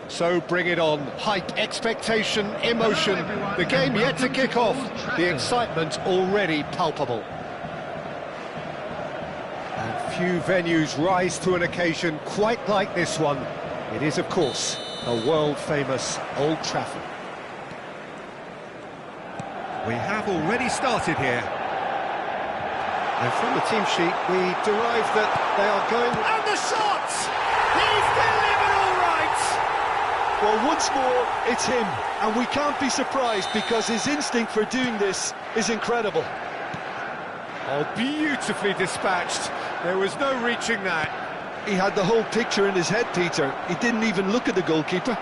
So bring it on. Hype, expectation, emotion. The game yet to kick off. The excitement already palpable. And few venues rise to an occasion quite like this one. It is, of course, a world-famous Old Trafford. We have already started here. And from the team sheet, we derive that they are going... And the shot! He's delivered all right! Well, once more, it's him, and we can't be surprised because his instinct for doing this is incredible. Oh, beautifully dispatched. There was no reaching that. He had the whole picture in his head, Peter. He didn't even look at the goalkeeper.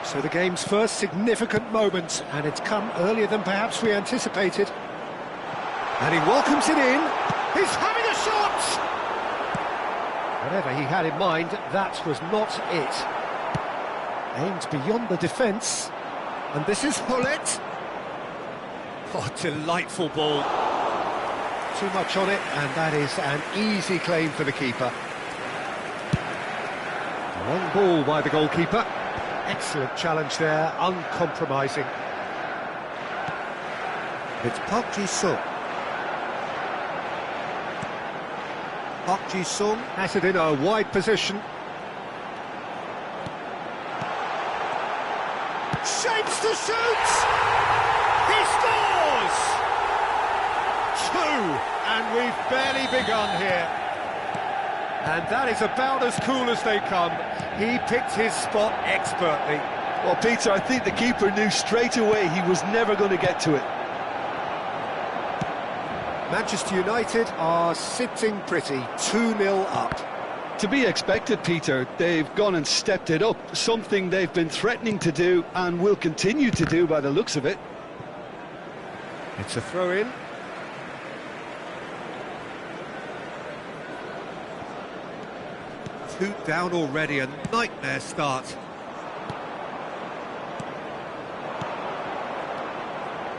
So the game's first significant moment, and it's come earlier than perhaps we anticipated. And he welcomes it in. He's having a shot! Whatever he had in mind, that was not it. Aimed beyond the defence. And this is Hullet. Oh, delightful ball. Too much on it, and that is an easy claim for the keeper. Long ball by the goalkeeper. Excellent challenge there, uncompromising. It's Park Ji-sung. Park Ji-sung has it in a wide position. Shapes to shoot! He scores! Two, and we've barely begun here. And that is about as cool as they come. He picked his spot expertly. Well, Peter, I think the keeper knew straight away he was never going to get to it. Manchester United are sitting pretty, 2-0 up. To be expected, Peter. They've gone and stepped it up, something they've been threatening to do and will continue to do by the looks of it. It's a throw-in. Two down already, a nightmare start.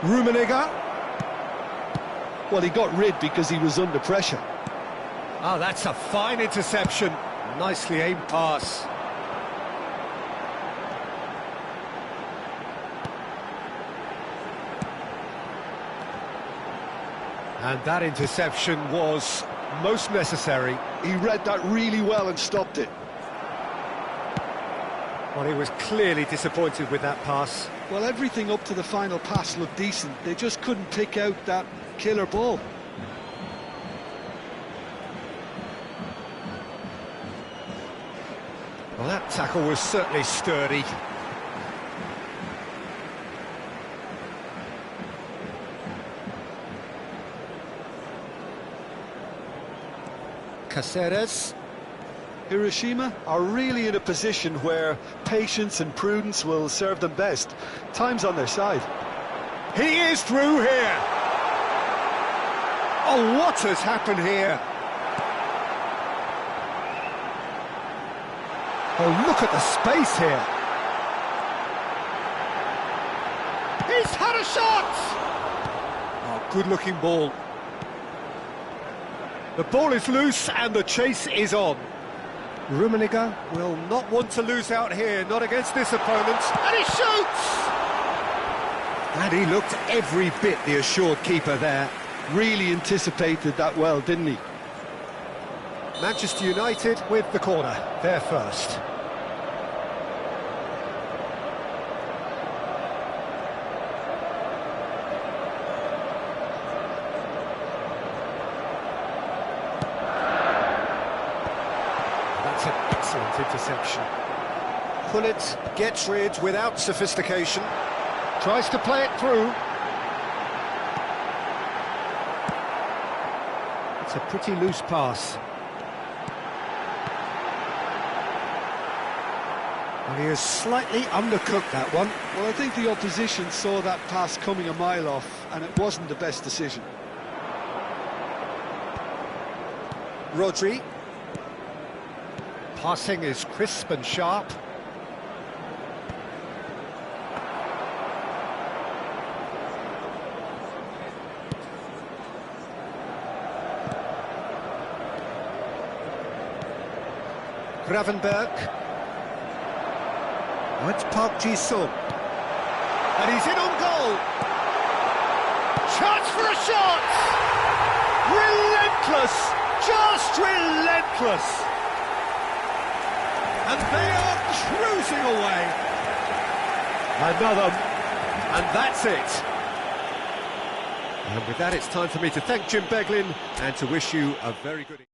Rummenigge. Well, he got rid because he was under pressure. Oh, that's a fine interception. Nicely aimed pass. And that interception was most necessary. He read that really well and stopped it. Well, he was clearly disappointed with that pass. Well, everything up to the final pass looked decent. They just couldn't pick out that killer ball. Well, that tackle was certainly sturdy. Caceres. Hiroshima are really in a position where patience and prudence will serve them best. Time's on their side. He is through here. Oh, what has happened here? Oh, look at the space here. He's had a shot! Oh, good-looking ball. The ball is loose and the chase is on. Rummenigge will not want to lose out here, not against this opponent. And he shoots! And he looked every bit the assured keeper there. Really anticipated that well, didn't he? Manchester United with the corner, they're first. That's an excellent interception. Pullet gets rid without sophistication. Tries to play it through. It's a pretty loose pass. And he has slightly undercooked that one. Well, I think the opposition saw that pass coming a mile off, and it wasn't the best decision. Rodri. Passing is crisp and sharp. Gravenberg. Oh, it's Park Ji-sung. And he's in on goal. Chance for a shot! Relentless! Just relentless! And they are cruising away. Another, and that's it. And with that, it's time for me to thank Jim Beglin and to wish you a very good evening.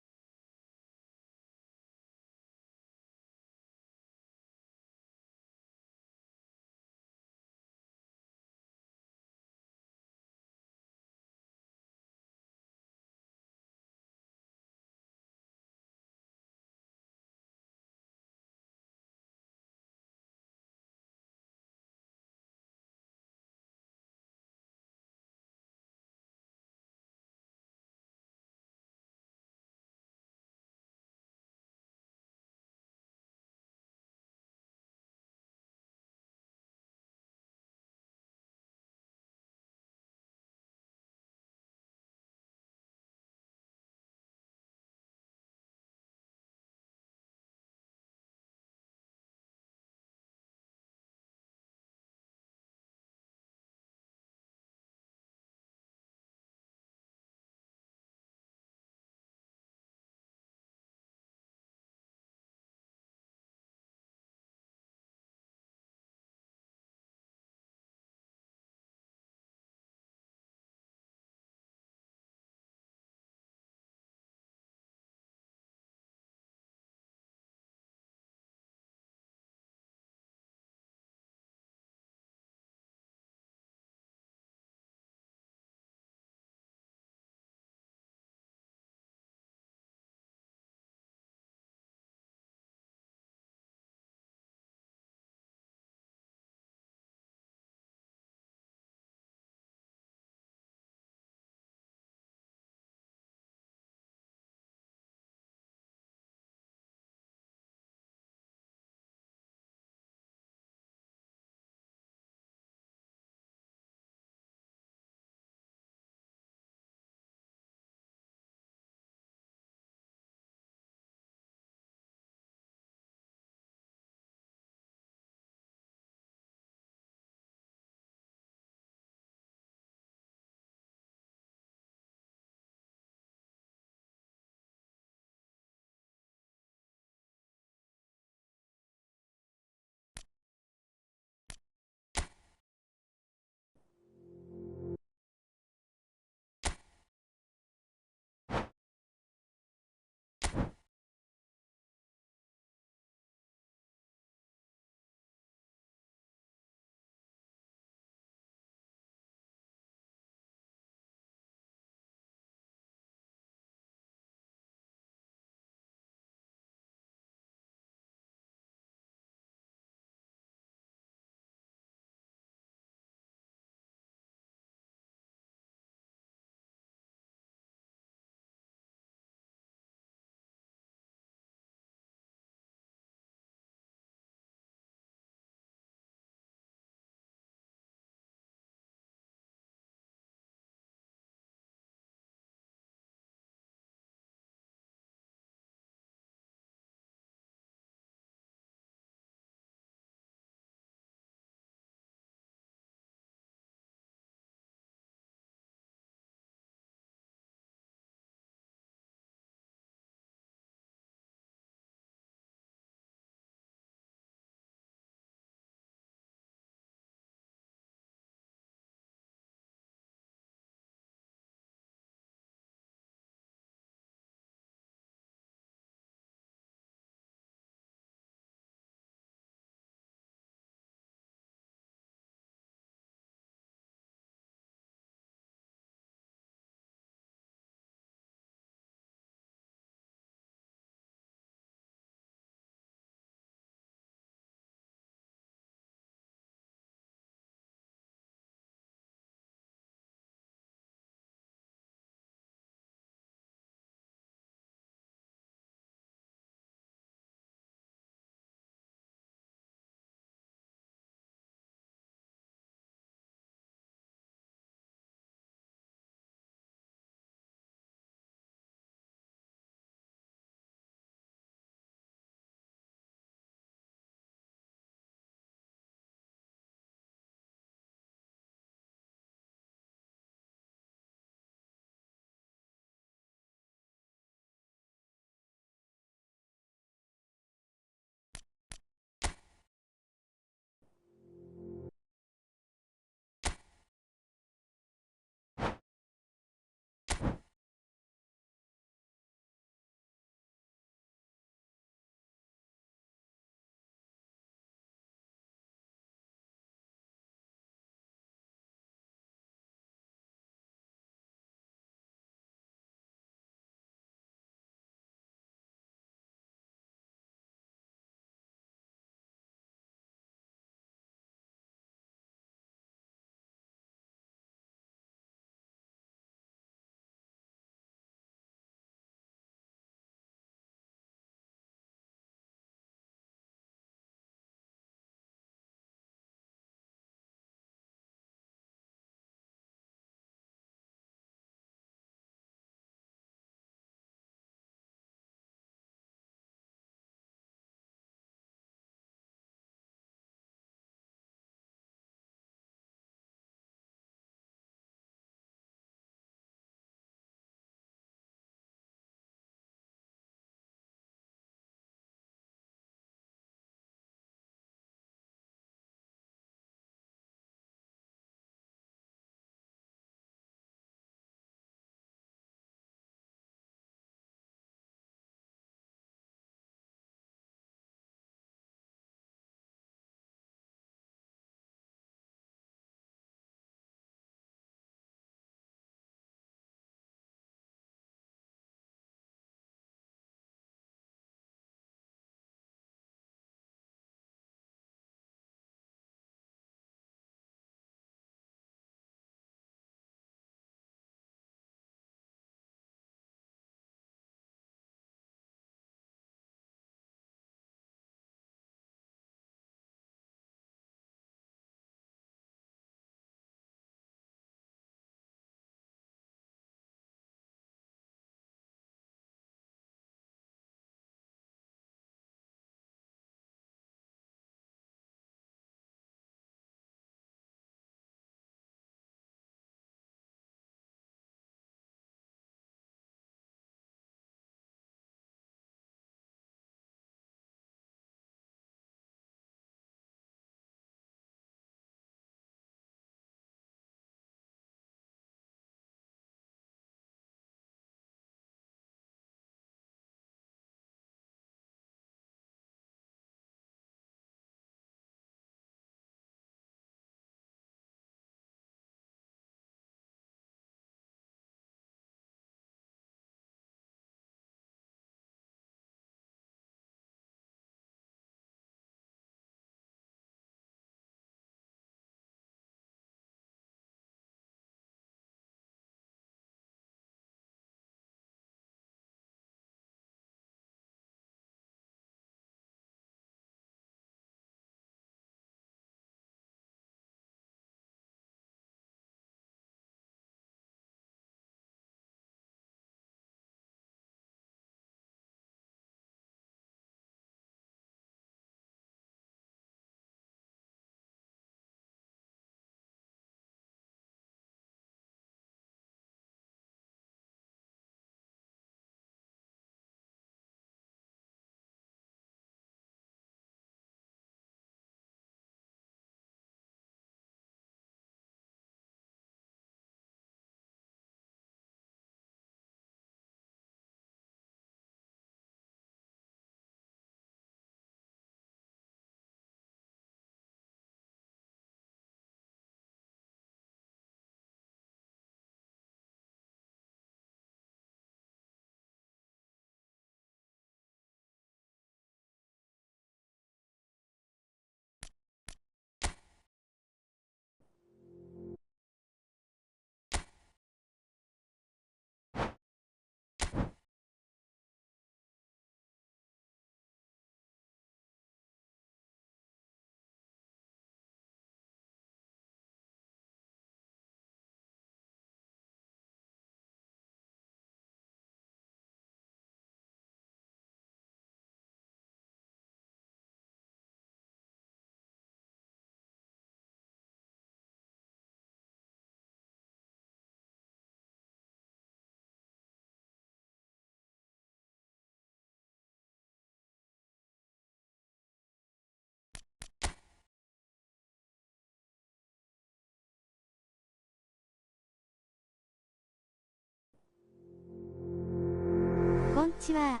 ちは。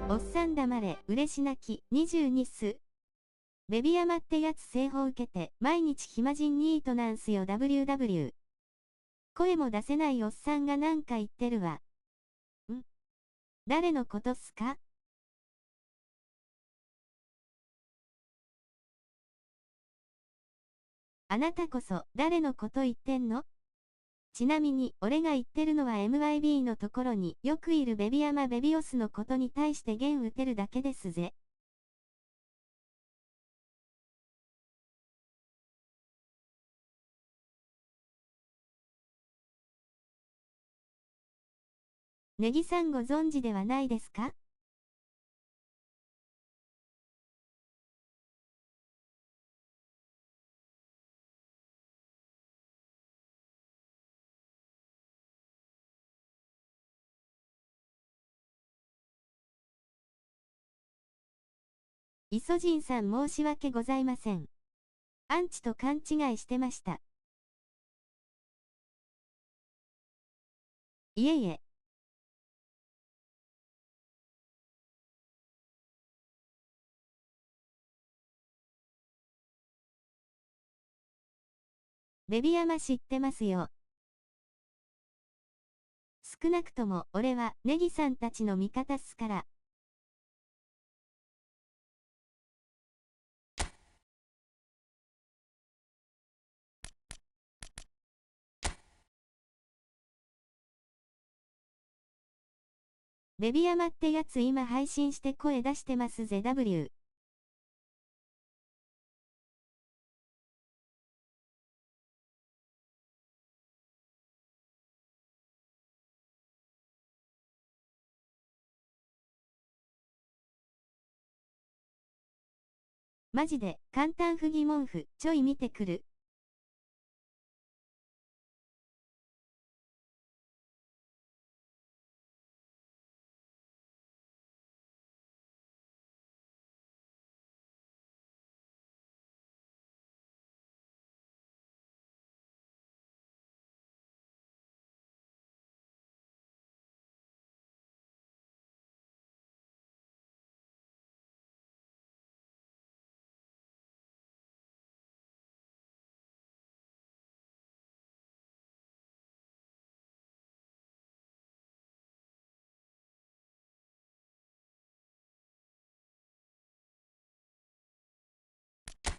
おっさん黙れ、嬉し泣き、22っす。ベビヤマってやつ製法受けて、毎日暇人ニートなんすよ WW。声も出せないおっさんがなんか言ってるわ。誰のことっすか？あなたこそ誰のこと言ってんの？ちなみに、俺が言ってるのは MYB のところによくいるベビヤマベビオスのことに対して弦打てるだけですぜ。ネギさんご存知ではないですか？イソジンさん申し訳ございません。アンチと勘違いしてました。いえいえ。ベビヤマ知ってますよ。少なくとも俺はネギさんたちの味方っすから。ベビヤマってやつ今配信して声出してますぜ W。マジで簡単不疑問符ちょい見てくる。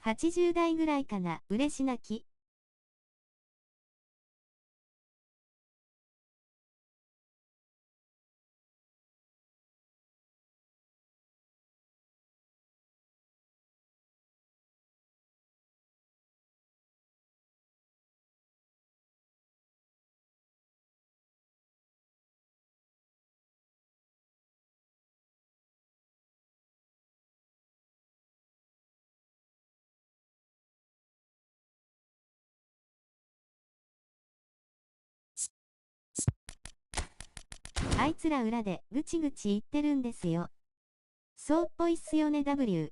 80代ぐらいかな、嬉し泣き。あいつら裏でぐちぐち言ってるんですよ。そうっぽいっすよね W。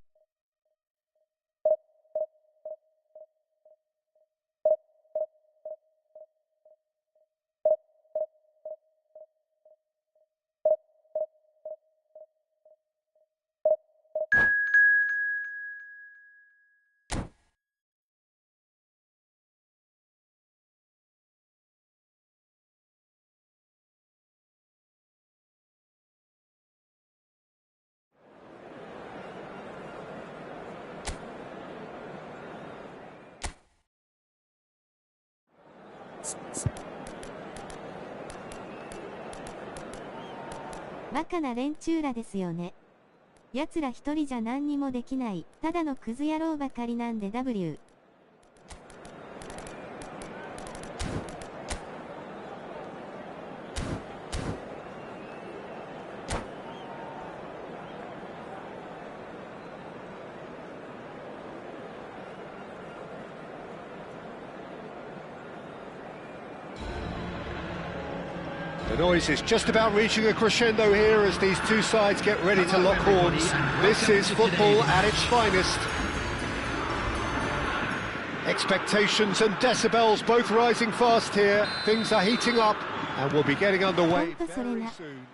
バカな連中らですよね。奴ら一人じゃ何にもできない、ただのクズ野郎ばかりなんで W。The noise is just about reaching a crescendo here as these two sides get ready to lock horns. This is football at its finest. Expectations and decibels both rising fast here. Things are heating up and we'll be getting underway very soon.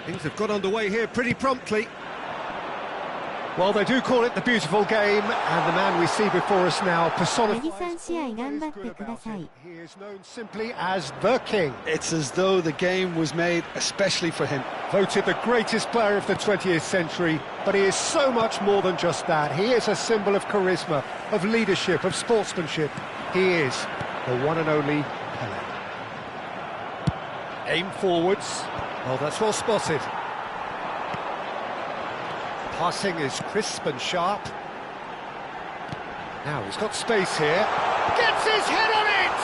Things have got underway here pretty promptly. Well, they do call it the beautiful game, and the man we see before us now personifies all that is good about him. He is known simply as the King. It's as though the game was made especially for him. Voted the greatest player of the 20th century, but he is so much more than just that. He is a symbol of charisma, of leadership, of sportsmanship. He is the one and only Pelé. Aim forwards. Oh, that's well spotted. Passing is crisp and sharp. Now he's got space here. Gets his head on it!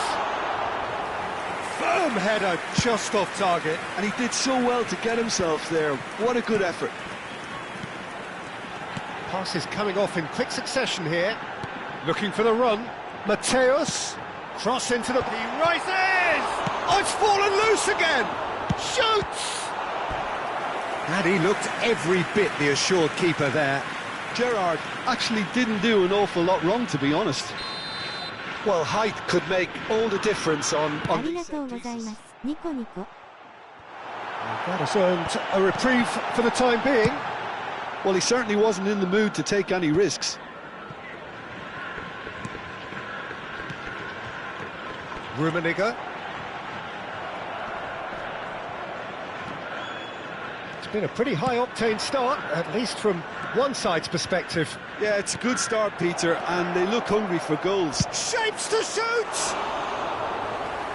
Firm header just off target. And he did so well to get himself there. What a good effort. Pass is coming off in quick succession here. Looking for the run. Mateus. Cross into the... He rises! Oh, it's fallen loose again! Shoots! And he looked every bit the assured keeper there. Gerrard actually didn't do an awful lot wrong, to be honest. Well, height could make all the difference on these set pieces. That has earned a reprieve for the time being. Well, he certainly wasn't in the mood to take any risks. Rummenigge. It's been a pretty high-octane start, at least from one side's perspective. Yeah, it's a good start, Peter, and they look hungry for goals. Shapes to shoot!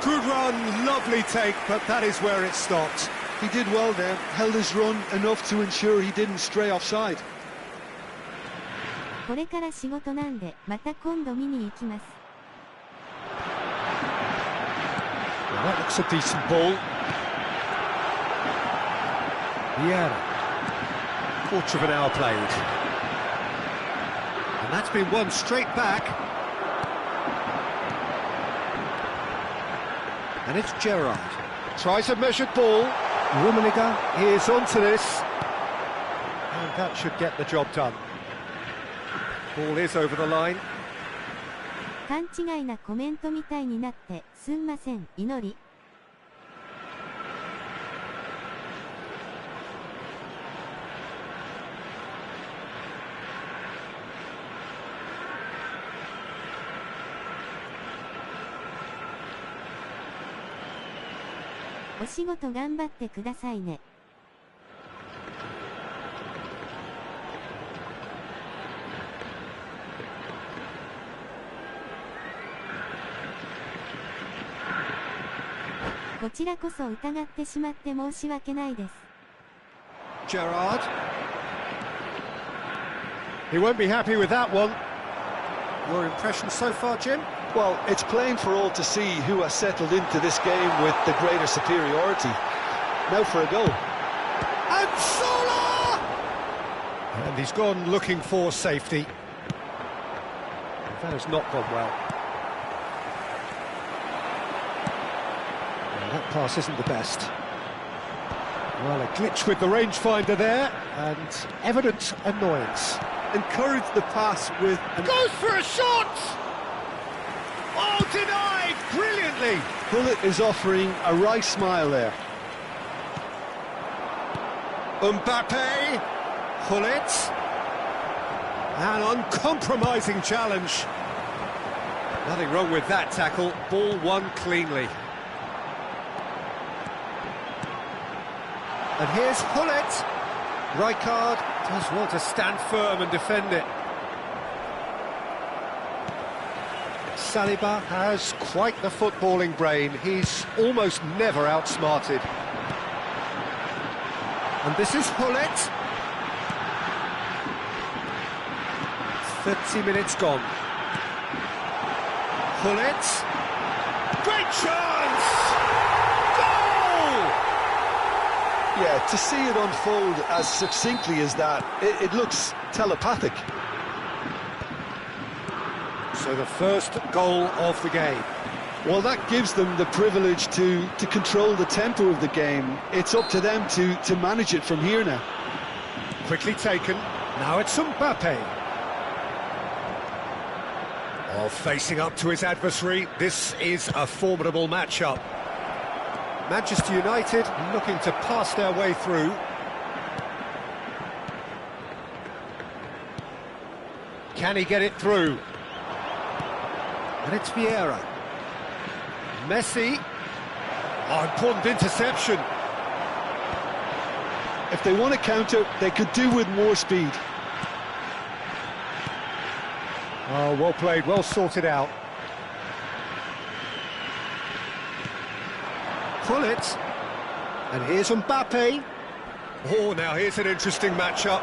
Good run, lovely take, but that is where it stopped. He did well there, held his run enough to ensure he didn't stray offside. これから仕事なんで、また今度見に行きます。 Well, that looks a decent ball. Yeah. Quarter of an hour played. And that's been won straight back. And it's Gerrard. Tries a measured ball. Rummenigge is onto this. And that should get the job done. Ball is over the line. 勘違いなコメントみたいになってすんません、祈り。お仕事頑張ってくださいね。こちらこそ疑ってしまって申し訳ないです。Gerrard. He won't be happy with that one. Your impression so far, Jim? Well, it's plain for all to see who has settled into this game with the greater superiority. Now for a goal. And Salah! And he's gone looking for safety. That has not gone well. That pass isn't the best. Well, a glitch with the rangefinder there, and evident annoyance. Encourage the pass with... Goes for a shot! Oh, denied brilliantly! Bullet is offering a wry smile there. Mbappe, Hullet, an uncompromising challenge. Nothing wrong with that tackle, ball won cleanly. And here's Hullet. Rijkaard does want to stand firm and defend it. Saliba has quite the footballing brain. He's almost never outsmarted. And this is Hullet. 30 minutes gone. Hullet. Great chance! Goal! Yeah, to see it unfold as succinctly as that, it looks telepathic. So the first goal of the game. Well, that gives them the privilege to control the tempo of the game. It's up to them to manage it from here now. Quickly taken. Now it's Mbappe. Oh, facing up to his adversary. This is a formidable matchup. Manchester United looking to pass their way through. Can he get it through? And it's Vieira. Messi. Oh, important interception. If they want to counter, they could do with more speed. Oh, well played, well sorted out. Pull it. And here's Mbappe. Oh, now here's an interesting matchup.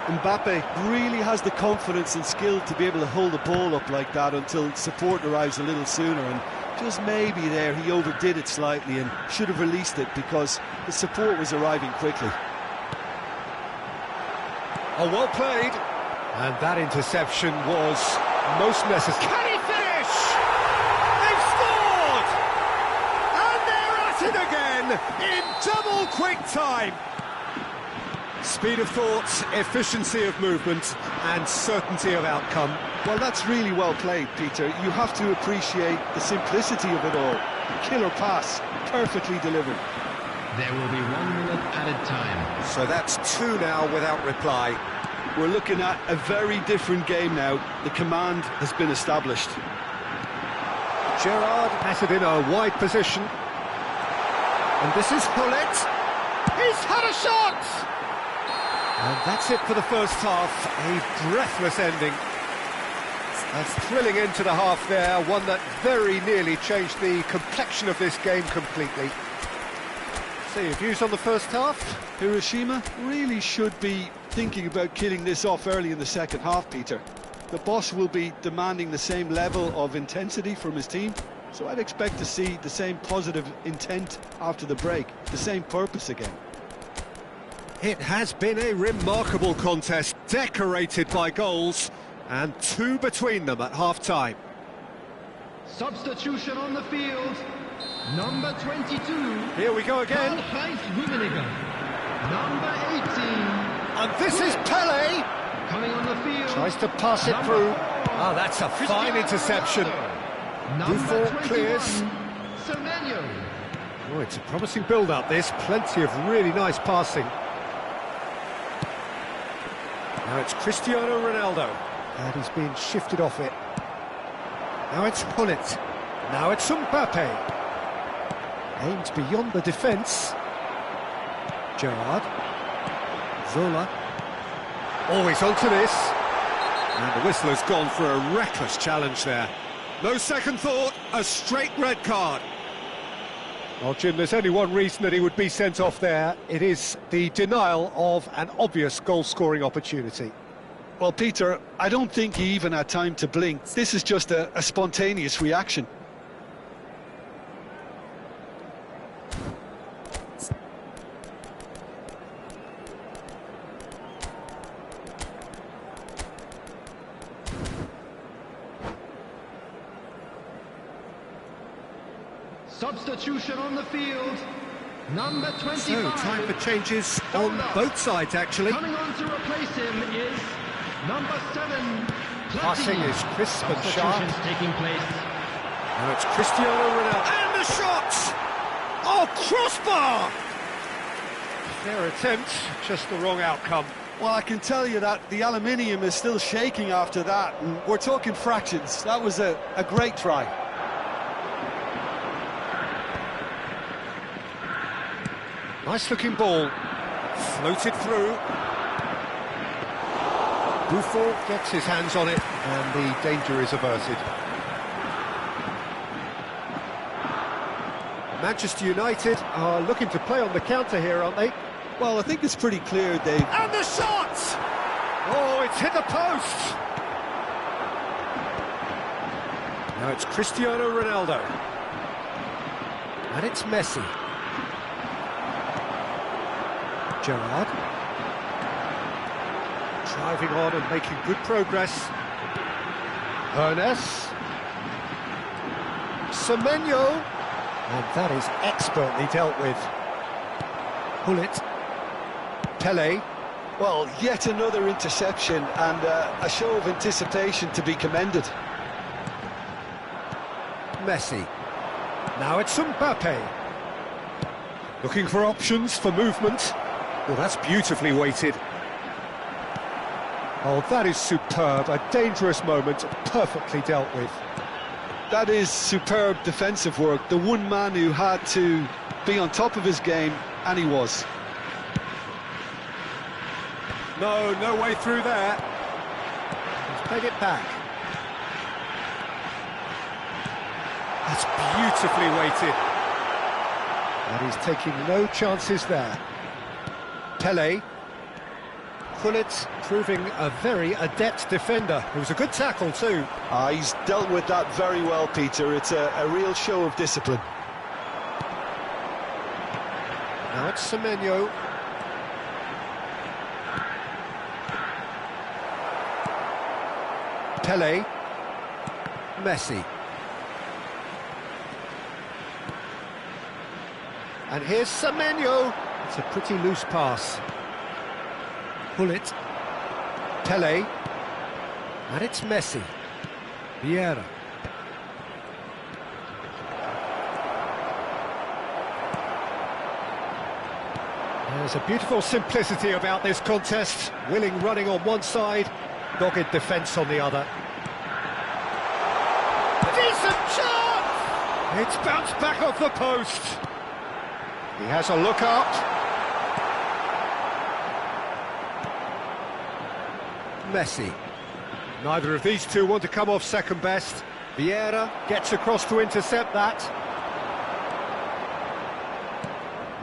Mbappe really has the confidence and skill to be able to hold the ball up like that until support arrives a little sooner, and just maybe there he overdid it slightly and should have released it because the support was arriving quickly. Oh, well played. And that interception was most necessary. Can he finish? They've scored! And they're at it again in double quick time. Speed of thought, efficiency of movement, and certainty of outcome. Well, that's really well played, Peter. You have to appreciate the simplicity of it all. Killer pass, perfectly delivered. There will be 1 minute added time. So that's 2 now without reply. We're looking at a very different game now. The command has been established. Gerrard has it in a wide position. And this is Hullet. He's had a shot! And that's it for the first half. A breathless ending. A thrilling end to the half there, one that very nearly changed the complexion of this game completely. So your views on the first half? Hiroshima really should be thinking about killing this off early in the second half, Peter. The boss will be demanding the same level of intensity from his team, so I'd expect to see the same positive intent after the break, the same purpose again. It has been a remarkable contest, decorated by goals, and 2 between them at half-time. Substitution on the field. Number 22. Here we go again. Number 18. And this is Pele. Coming on the field. Tries to pass it through. Oh, that's a fine interception. Buffon clears. Oh, it's a promising build-up, this. Plenty of really nice passing. Now it's Cristiano Ronaldo. And he's being shifted off it. Now it's Hullet. Now it's Mbappe. Aimed beyond the defence. Gerrard. Zola. Always onto this. And the whistle has gone for a reckless challenge there. No second thought, a straight red card. Well, Jim, there's only one reason that he would be sent off there. It is the denial of an obvious goal-scoring opportunity. Well, Peter, I don't think he even had time to blink. This is just a spontaneous reaction. Substitution on the field. Number 25. So, time for changes on both sides, actually. Coming on to replace him is number 7. Passing is crisp and sharp. Substitutions taking place. Now it's Cristiano Ronaldo. And the shot! Oh, crossbar! Fair attempt, just the wrong outcome. Well, I can tell you that the aluminium is still shaking after that. And we're talking fractions. That was a great try. Nice looking ball, floated through. Buffon gets his hands on it, and the danger is averted. Manchester United are looking to play on the counter here, aren't they? Well, I think it's pretty clear they've... And the shot! Oh, it's hit the post! Now it's Cristiano Ronaldo. And it's Messi. Gerrard. Driving on and making good progress. Ernest. Semenyo. And that is expertly dealt with. Hullet. Pele. Well, yet another interception and a show of anticipation to be commended. Messi. Now it's Mbappe. Looking for options for movement. Well, that's beautifully weighted. Oh, that is superb. A dangerous moment, perfectly dealt with. That is superb defensive work. The one man who had to be on top of his game, and he was. No way through there. He's played it back. That's beautifully weighted. And he's taking no chances there. Pele. Gullit proving a very adept defender. It was a good tackle too. He's dealt with that very well, Peter. It's a real show of discipline. Now it's Semenyo. Pele. Messi. And here's Semenyo. It's a pretty loose pass. Gullit. Pele. And it's Messi. Vieira. There's a beautiful simplicity about this contest. Willing running on one side, dogged defence on the other. Decent chance! It's bounced back off the post. He has a look up. Messi. Neither of these two want to come off second best. Vieira gets across to intercept that.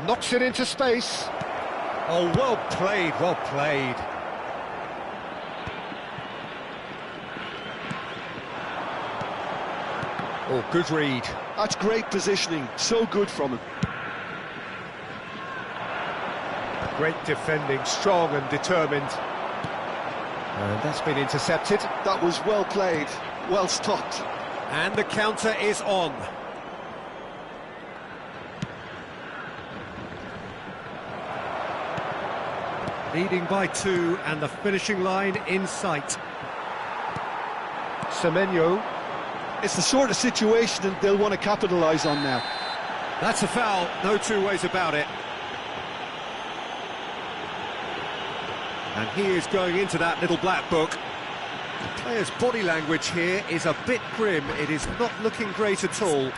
Knocks it into space. Oh, well played, well played. Oh, good read. That's great positioning, so good from him. Great defending, strong and determined. And that's been intercepted. That was well played, well stopped. And the counter is on. Leading by 2 and the finishing line in sight. Semenyo. It's the sort of situation that they'll want to capitalise on now. That's a foul, no two ways about it. And he is going into that little black book. The player's body language here is a bit grim. It is not looking great at all.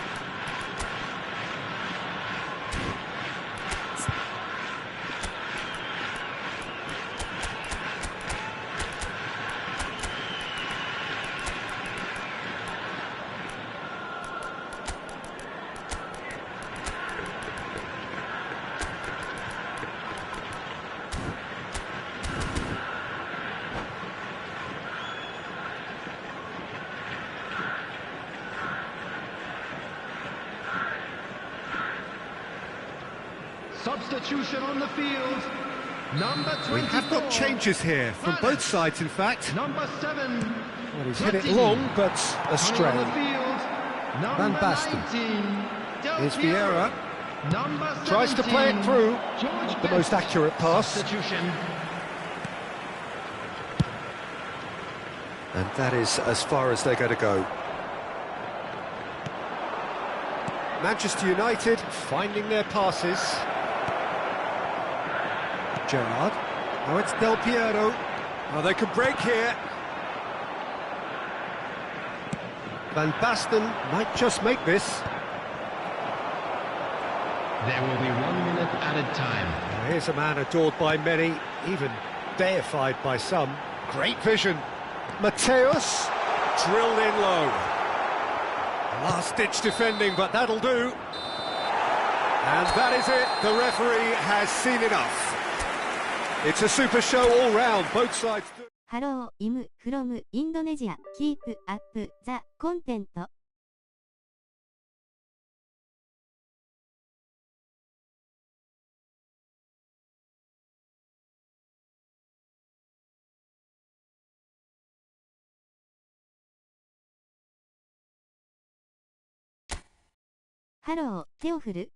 Substitution on the field. Number 24. We have got changes here from both sides, in fact. Number 7. Well, he's hit it long, but astray. On the field. Van Basten. 19. Here's Vieira. Number 17. Tries to play it through. George The most accurate pass. Substitution. And that is as far as they're going to go. Manchester United finding their passes. Gerrard. Now it's Del Piero. Oh, they can break here. Van Basten might just make this. There will be 1 minute added time. Now, here's a man adored by many, even deified by some. Great vision. Mateus drilled in low. Last-ditch defending, but that'll do. And that is it. The referee has seen enough. It's a super show all round, both sides. Hello, I'm from Indonesia. Keep up the content. Hello, 手を振る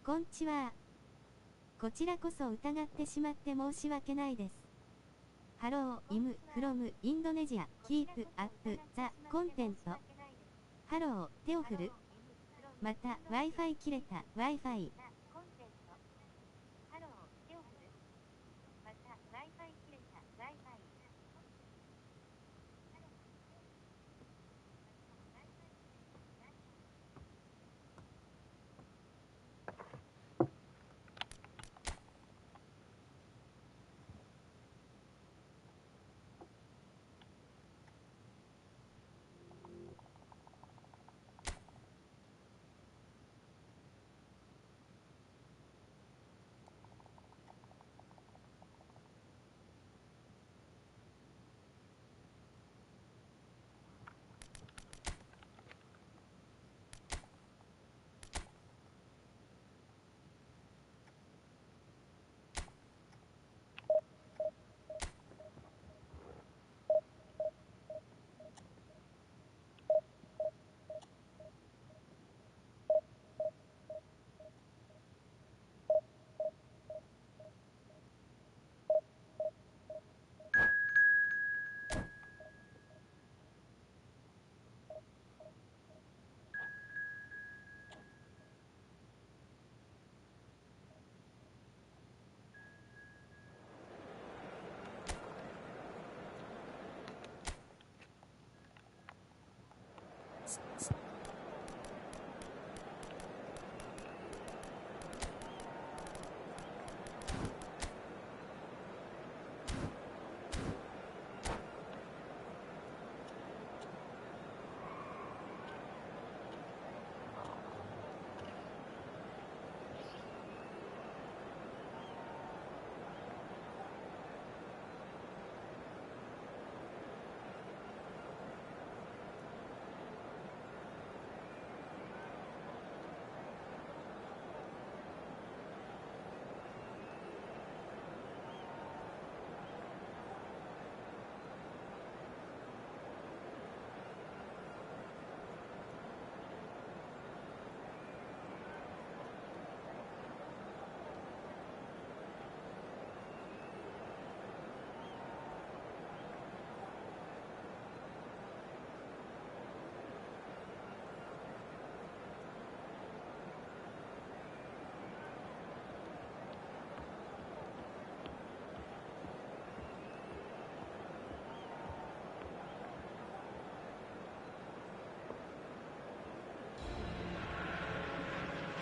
こんちは。こちらこそ疑ってしまって申し訳ないです。ハロー、イム、フロム、インドネジア、キープ、アップ、ザ、コンテント。ハロー、手を振る。また、Wi-Fi 切れた、Wi-Fi。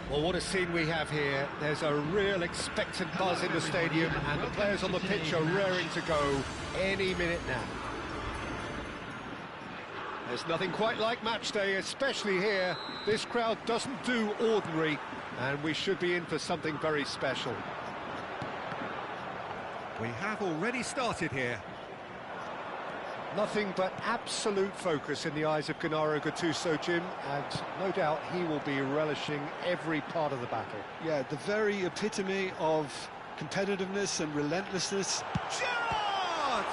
Well, what a scene we have here. There's a real expectant buzz in the stadium, and the players on the pitch are raring to go any minute now. There's nothing quite like match day, especially here. This crowd doesn't do ordinary, and we should be in for something very special. We have already started here. Nothing but absolute focus in the eyes of Gennaro Gattuso, Jim, and no doubt he will be relishing every part of the battle. Yeah, the very epitome of competitiveness and relentlessness. Gerrard!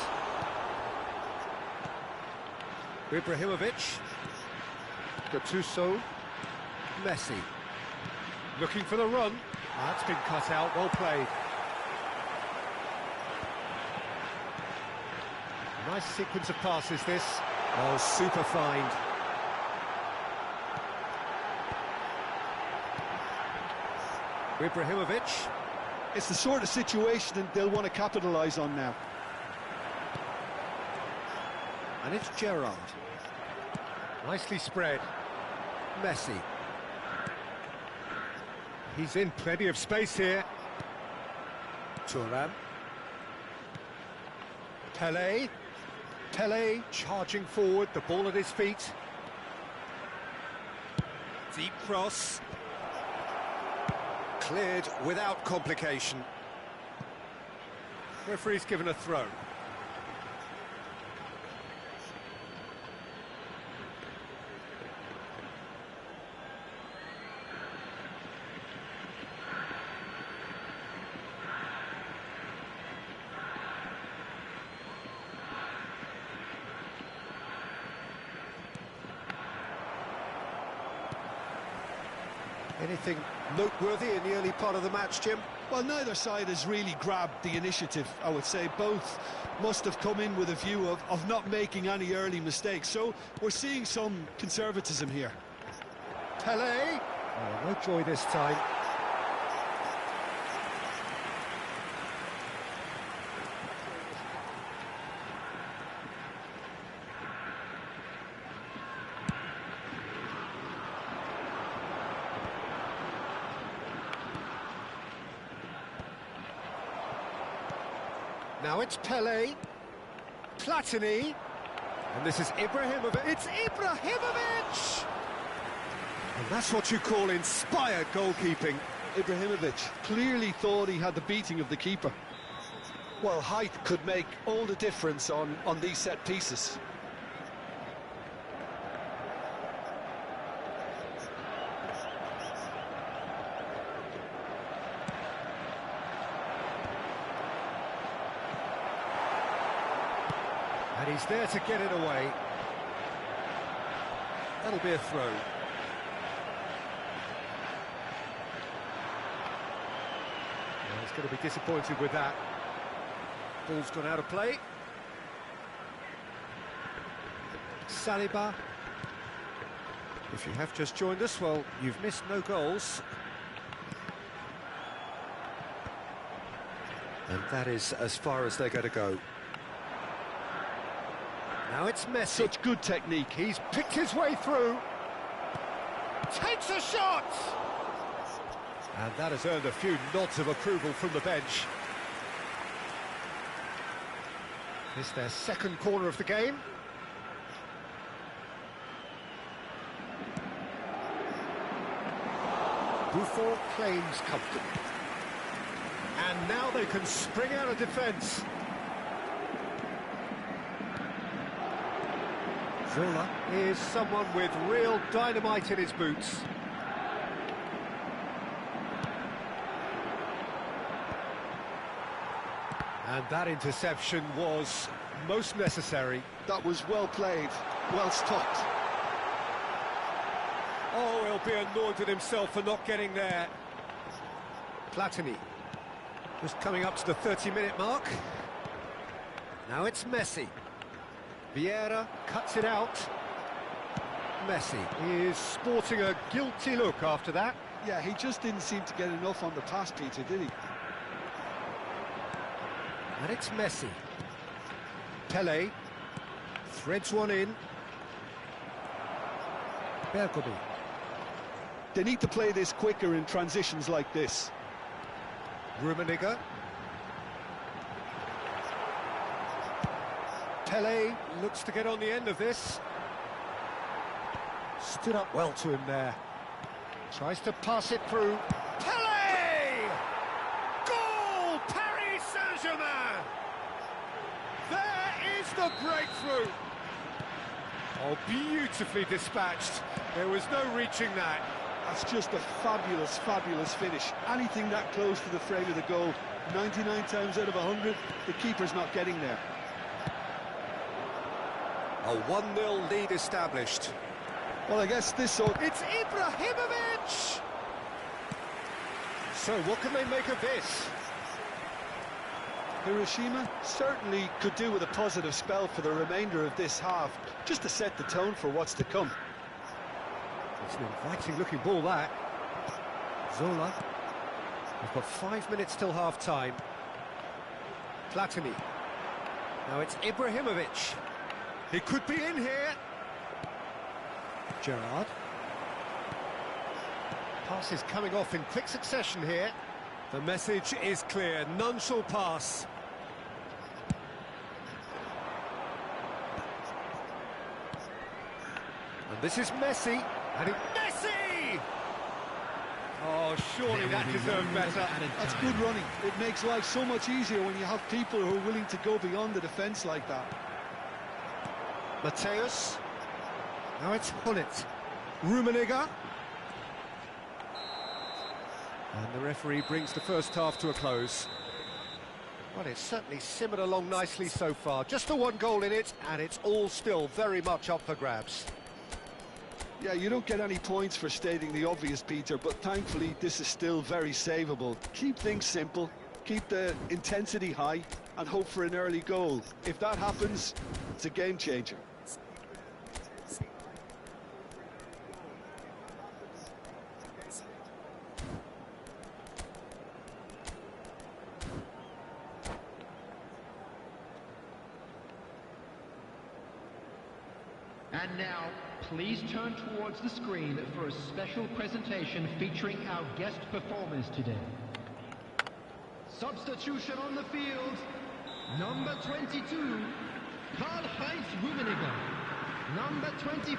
Ibrahimovic. Gattuso. Messi. Looking for the run. That's been cut out, well played. Nice sequence of passes, this. Oh, super find. Ibrahimovic. It's the sort of situation that they'll want to capitalise on now. And it's Gerrard. Nicely spread. Messi. He's in plenty of space here. Thuram. Pelé. Pelé charging forward, the ball at his feet. Deep cross. Cleared without complication. Referee's given a throw. Anything noteworthy in the early part of the match, Jim? Well, neither side has really grabbed the initiative, I would say. Both must have come in with a view of not making any early mistakes. So we're seeing some conservatism here. Pelé. Oh, no joy this time. Now it's Pelé, Platini, and this is Ibrahimovic. It's Ibrahimovic! And that's what you call inspired goalkeeping. Ibrahimovic clearly thought he had the beating of the keeper. Well, height could make all the difference on these set pieces. And he's there to get it away. That'll be a throw. Well, he's going to be disappointed with that. Ball's gone out of play. Saliba. If you have just joined us, well, you've missed no goals. And that is as far as they're going to go. Now it's Messi. Such good technique. He's picked his way through. Takes a shot! And that has earned a few nods of approval from the bench. It's their second corner of the game. Buffon claims comfort. And now they can spring out of defence. Zola is someone with real dynamite in his boots. And that interception was most necessary. That was well played, well stopped. Oh, he'll be annoyed with himself for not getting there. Platini, just coming up to the 30-minute mark. Now it's Messi. Vieira cuts it out. Messi is sporting a guilty look after that. Yeah, he just didn't seem to get enough on the pass, Peter, did he? And it's Messi. Pelé threads one in. Bergomi. They need to play this quicker in transitions like this. Rummenigge. Pelé looks to get on the end of this. Stood up well to him there. Tries to pass it through. Pelé! Goal! Paris Saint-Germain! There is the breakthrough! Oh, beautifully dispatched. There was no reaching that. That's just a fabulous, fabulous finish. Anything that close to the frame of the goal, 99 times out of 100, the keeper's not getting there. A 1-0 lead established. Well, I guess this sort... It's Ibrahimovic! So, what can they make of this? Hiroshima certainly could do with a positive spell for the remainder of this half, just to set the tone for what's to come. It's an inviting-looking ball, that. Zola. We've got 5 minutes till half-time. Platini. Now it's Ibrahimovic. He could be in here. Gerrard. Pass is coming off in quick succession here. The message is clear, none shall pass. And this is Messi. And Messi! Oh, surely that deserved better. That's good running. It makes life so much easier when you have people who are willing to go beyond the defence like that. Mateus. Now it's Hullet. Rummenigge. And the referee brings the first half to a close. Well, it's certainly simmered along nicely so far. Just the one goal in it, and it's all still very much up for grabs. Yeah, you don't get any points for stating the obvious, Peter, but thankfully this is still very savable. Keep things simple, keep the intensity high, and hope for an early goal. If that happens, it's a game changer. And now, please turn towards the screen for a special presentation featuring our guest performers today. Substitution on the field, number 22, Karl-Heinz Rummenigge. Number 25,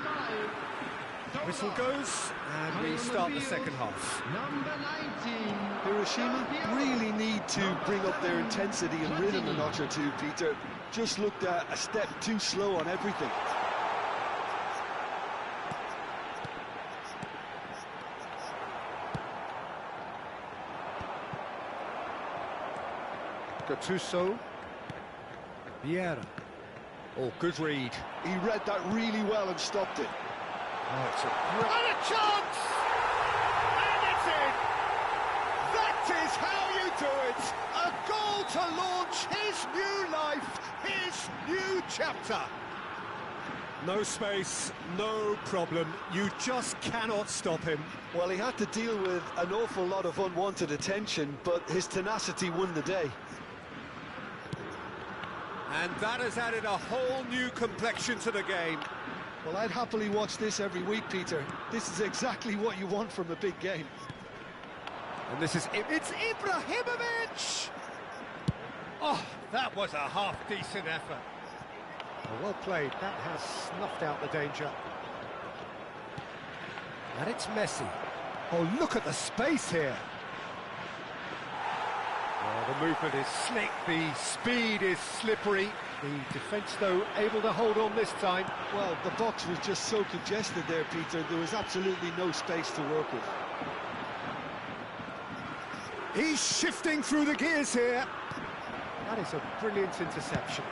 Whistle goes, and we start the second half. Number 19, Hiroshima really need to bring up their intensity and rhythm a notch or two, Peter. Just looked a step too slow on everything. Gattuso. Vieira. Oh, good read. He read that really well and stopped it. Oh, it's a And a chance! And it's in! That is how you do it! A goal to launch his new life, his new chapter. no space, no problem. You just cannot stop him. Well, he had to deal with an awful lot of unwanted attention, but his tenacity won the day. And that has added a whole new complexion to the game. Well, I'd happily watch this every week, Peter. This is exactly what you want from a big game. And this is... It's Ibrahimovic! Oh, that was a half-decent effort. Well played. That has snuffed out the danger. And it's Messi. Oh, look at the space here. Oh, the movement is slick, the speed is slippery. The defence, though, able to hold on this time. Well, the box was just so congested there, Peter. There was absolutely no space to work with. He's shifting through the gears here. That is a brilliant interception.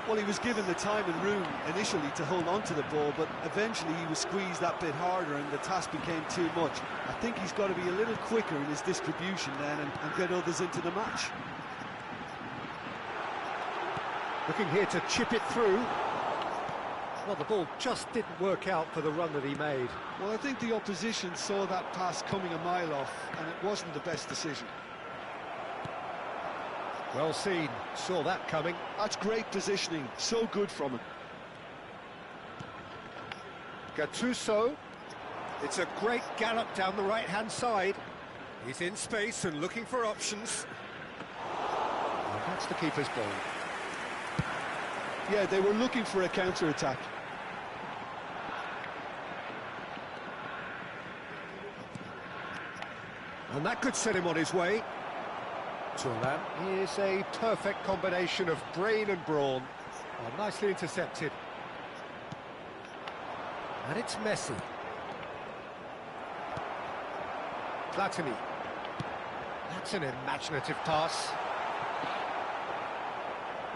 Well, he was given the time and room initially to hold on to the ball, but eventually he was squeezed that bit harder and the task became too much. I think he's got to be a little quicker in his distribution then and get others into the match. Looking here to chip it through. Well, the ball just didn't work out for the run that he made. Well, I think the opposition saw that pass coming a mile off, and it wasn't the best decision. Well seen, saw that coming. That's great positioning, so good from him. Gattuso. It's a great gallop down the right-hand side. He's in space and looking for options. And that's the keeper's ball. Yeah, they were looking for a counter-attack. And that could set him on his way. Thuram is a perfect combination of brain and brawn. Oh, nicely intercepted. And it's Messi. Platini. That's an imaginative pass.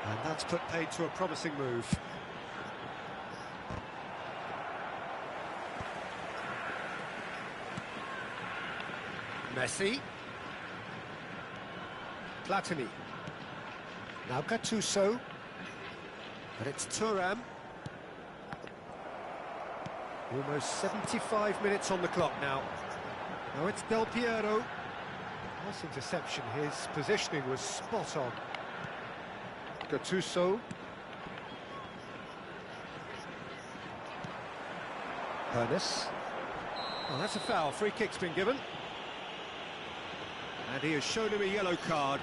And that's put paid to a promising move. Messi. Platini. Now Gattuso. But it's Thuram. Almost 75 minutes on the clock now. Now it's Del Piero. Nice interception. His positioning was spot on. Gattuso. Pernis. Oh, that's a foul. Free kick's been given. And he has shown him a yellow card.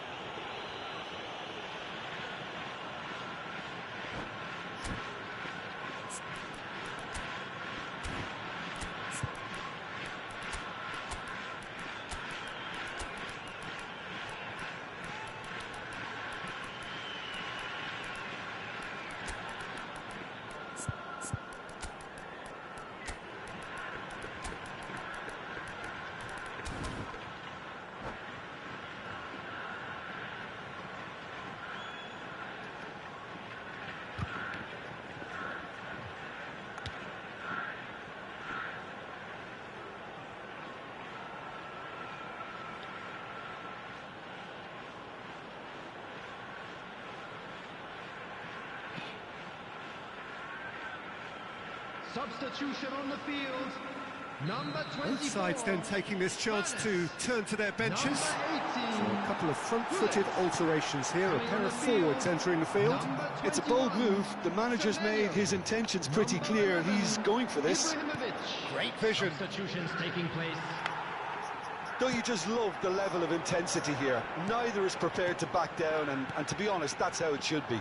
substitution on the field. Number 24. Both sides then taking this chance to turn to their benches. So a couple of front-footed alterations here, a pair of forwards entering the field. It's a bold move. The manager's made his intentions pretty clear. He's going for this. Great vision. Substitutions taking place. Don't you just love the level of intensity here? Neither is prepared to back down, and to be honest, that's how it should be.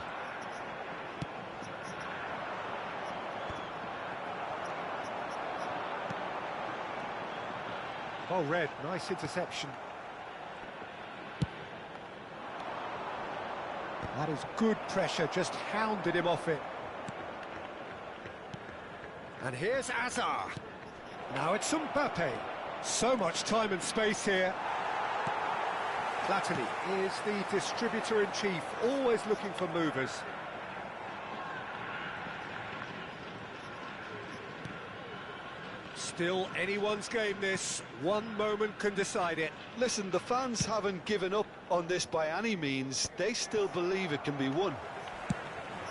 Well read, nice interception. That is good pressure, just hounded him off it. And here's Azar. Now it's Mbappe. So much time and space here. Platini is the distributor-in-chief, always looking for movers. Still anyone's game this, one moment can decide it. Listen, the fans haven't given up on this by any means. They still believe it can be won.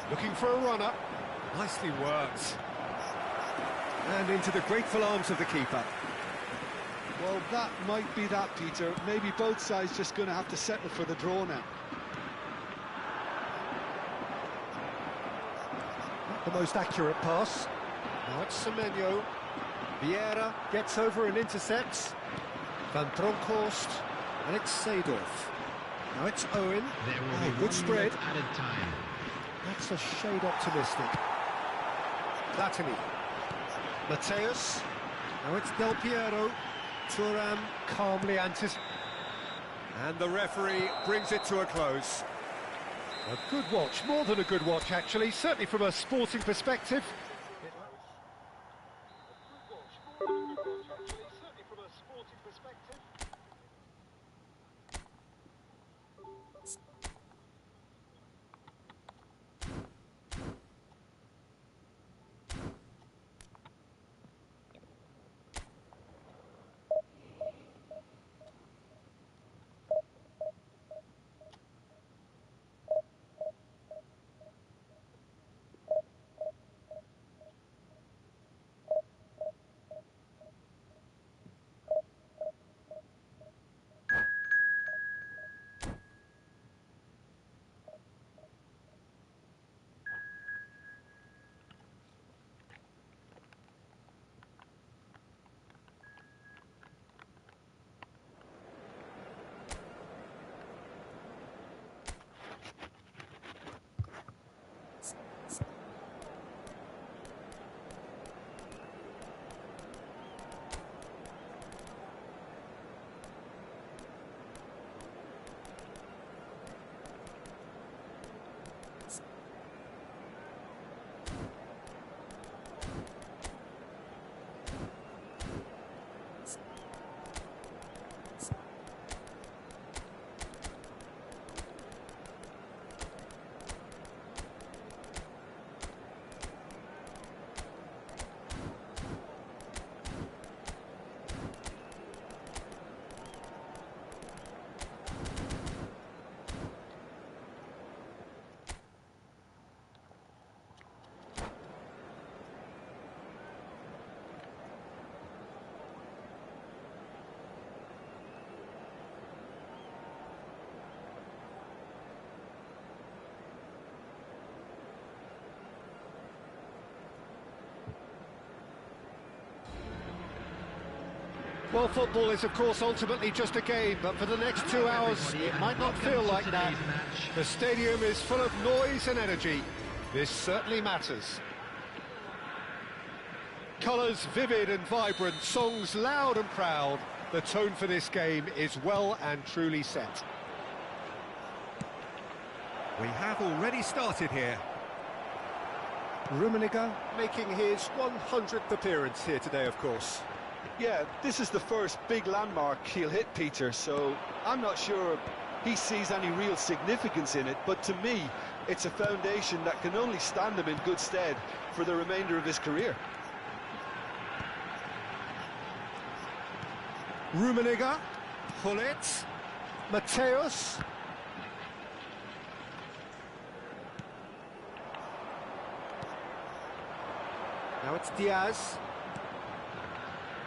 Looking for a runner. Nicely worked. And into the grateful arms of the keeper. Well, that might be that, Peter. Maybe both sides just going to have to settle for the draw now. Not the most accurate pass. Now it's Semenyo. Vieira gets over and intercepts. Van Bronckhorst, and it's Seedorf. Now it's Owen. Good spread. Added time. That's a shade optimistic. Platini. Mateus. Now it's Del Piero. Thuram calmly anticipates. And the referee brings it to a close. A good watch, more than a good watch actually, certainly from a sporting perspective. Well, football is, of course, ultimately just a game, but for the next 2 hours, it might not feel like that. The stadium is full of noise and energy. This certainly matters. Colours vivid and vibrant, songs loud and proud. The tone for this game is well and truly set. We have already started here. Rummenigge making his 100th appearance here today, of course. Yeah, this is the first big landmark he'll hit, Peter, so I'm not sure he sees any real significance in it, but to me, it's a foundation that can only stand him in good stead for the remainder of his career. Rummenigge, Hullet, Mateus. Now it's Diaz.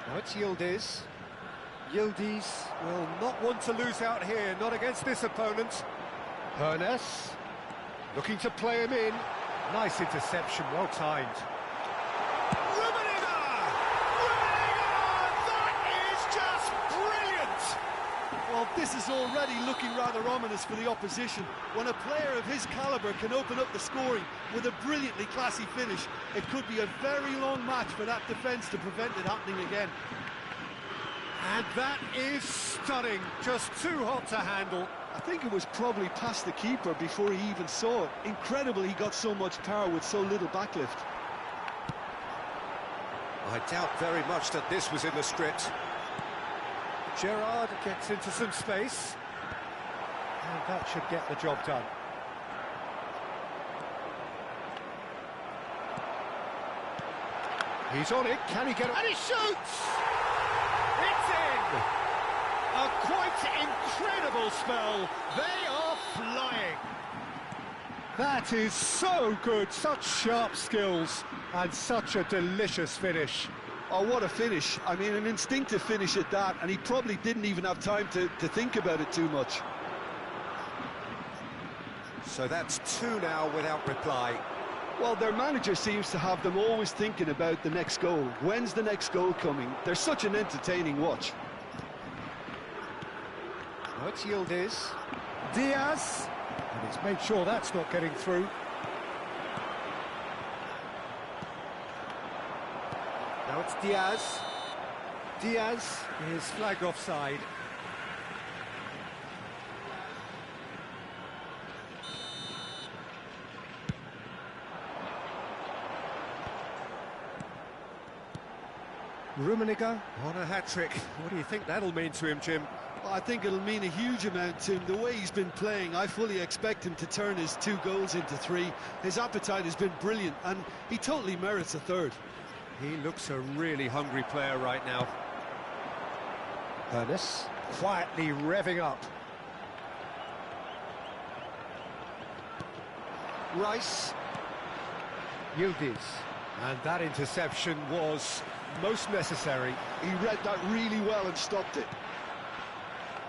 Now it's Yildiz. Yildiz will not want to lose out here, not against this opponent. Hernes, looking to play him in. Nice interception, well timed. Well, this is already looking rather ominous for the opposition. When a player of his calibre can open up the scoring with a brilliantly classy finish, it could be a very long match for that defence to prevent it happening again. And that is stunning, just too hot to handle. I think it was probably past the keeper before he even saw it. Incredible he got so much power with so little backlift. I doubt very much that this was in the script. Gerrard gets into some space, and that should get the job done. He's on it, can he get it? And he shoots! It's in! A quite incredible spell. They are flying. That is so good, such sharp skills, and such a delicious finish. Oh, what a finish. I mean, an instinctive finish at that, and he probably didn't even have time to think about it too much. So that's two now without reply. Well, their manager seems to have them always thinking about the next goal. When's the next goal coming? They're such an entertaining watch. Now it's Yildiz. Diaz. And he's made sure that's not getting through. Now it's Diaz. Diaz is flagged offside. Rummenigge on a hat-trick. What do you think that'll mean to him, Jim? Well, I think it'll mean a huge amount to him. The way he's been playing, I fully expect him to turn his 2 goals into 3. His appetite has been brilliant, and he totally merits a 3rd. He looks a really hungry player right now. Hernes quietly revving up. Rice. Yildiz. And that interception was most necessary. He read that really well and stopped it.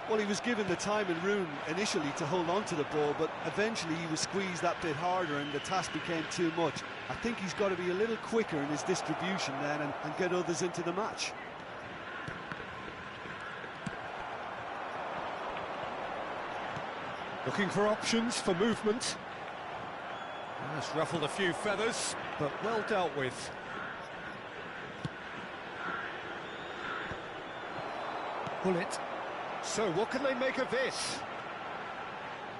Well, he was given the time and room initially to hold on to the ball, but eventually he was squeezed that bit harder and the task became too much. I think he's got to be a little quicker in his distribution then and get others into the match. Looking for options for movement. That's ruffled a few feathers, but well dealt with. Bullet. So what can they make of this?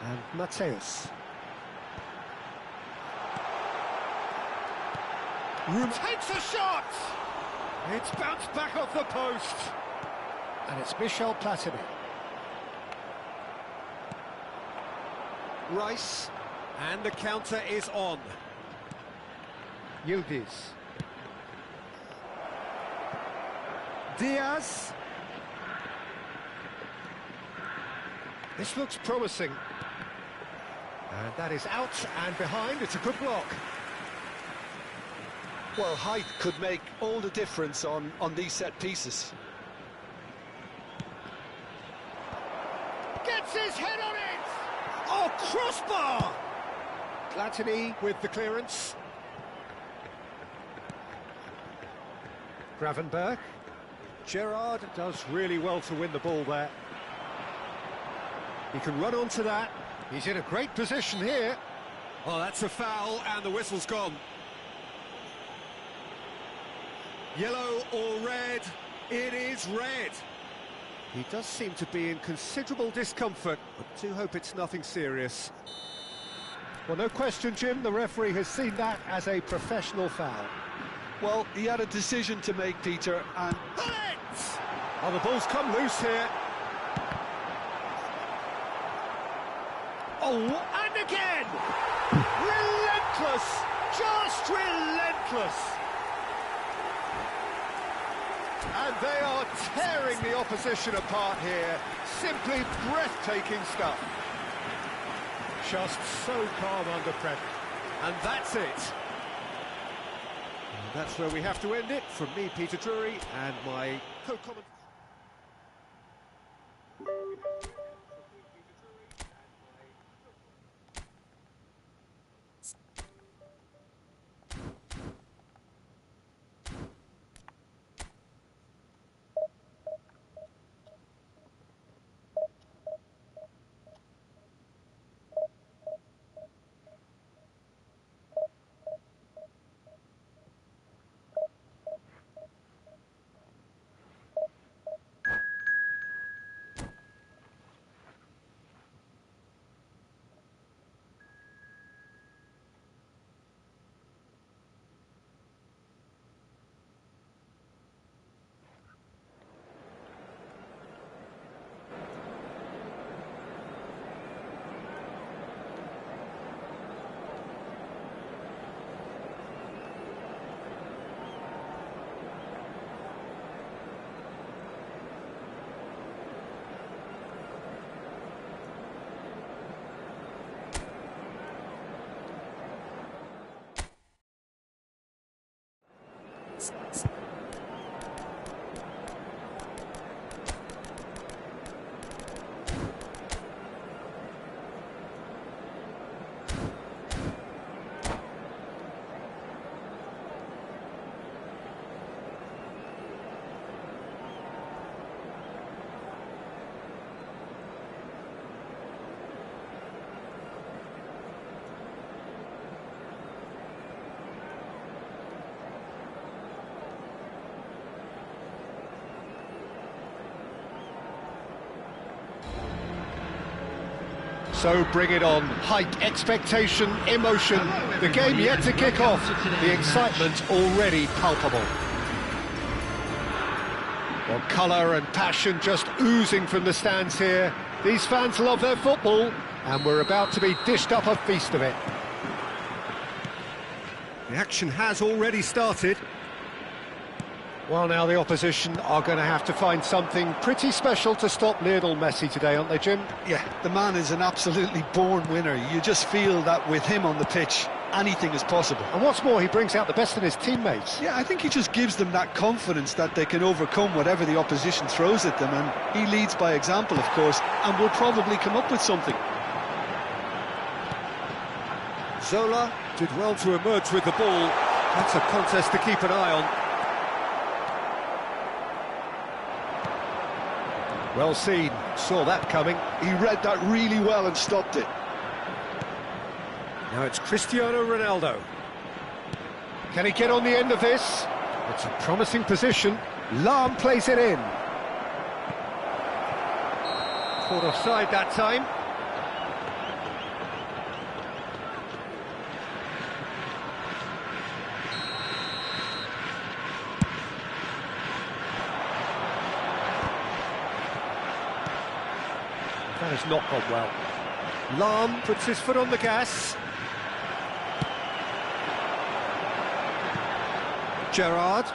And Mateus. Takes a shot! It's bounced back off the post. And it's Michel Platini. Rice. And the counter is on. Yildiz. Diaz. This looks promising. And that is out and behind. It's a good block. Well, height could make all the difference on these set pieces. Gets his head on it! Oh, crossbar! Platini with the clearance. Gravenberg. Gerrard does really well to win the ball there. He can run onto that. He's in a great position here. Oh, that's a foul, and the whistle's gone. Yellow or red? It is red. He does seem to be in considerable discomfort. I do hope it's nothing serious. Well, no question, Jim, the referee has seen that as a professional foul. Well, he had a decision to make, Peter, and... Oh, the ball's come loose here. Oh, and again! Relentless! Just relentless! And they are tearing the opposition apart here. Simply breathtaking stuff. Just so calm under pressure. And that's it. And that's where we have to end it. From me, Peter Drury, and my co-commentator. So bring it on. Hype, expectation, emotion. The game yet to kick off. The excitement already palpable. Well, colour and passion just oozing from the stands here. These fans love their football, and we're about to be dished up a feast of it. The action has already started. Well, now the opposition are going to have to find something pretty special to stop Lionel Messi today, aren't they, Jim? Yeah, the man is an absolutely born winner. You just feel that with him on the pitch, anything is possible. And what's more, he brings out the best in his teammates. Yeah, I think he just gives them that confidence that they can overcome whatever the opposition throws at them, and he leads by example, of course, and will probably come up with something. Zola did well to emerge with the ball. That's a contest to keep an eye on. Well seen, saw that coming. He read that really well and stopped it. Now it's Cristiano Ronaldo. Can he get on the end of this? It's a promising position. Lahm plays it in. Caught offside that time. That has not gone well. Lahm puts his foot on the gas. Gerrard.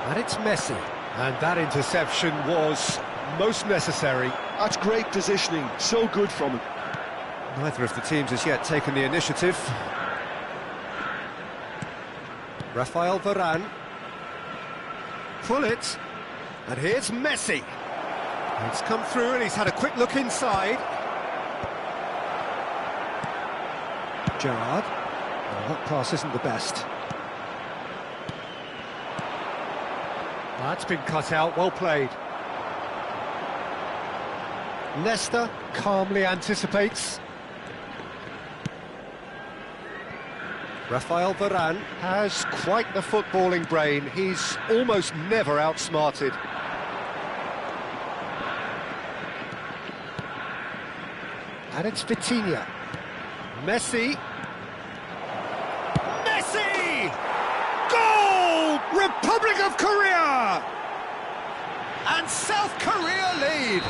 And it's Messi. And that interception was most necessary. That's great positioning, so good from him. Neither of the teams has yet taken the initiative. Rafael Varane. Pull it, and here's Messi. He's come through and he's had a quick look inside. Gerrard. Oh, that pass isn't the best. That's been cut out, well played. Leicester calmly anticipates. Rafael Varane Has quite the footballing brain. He's almost never outsmarted. And it's Vitinha. Messi. Messi! Goal! Republic of Korea! And South Korea lead.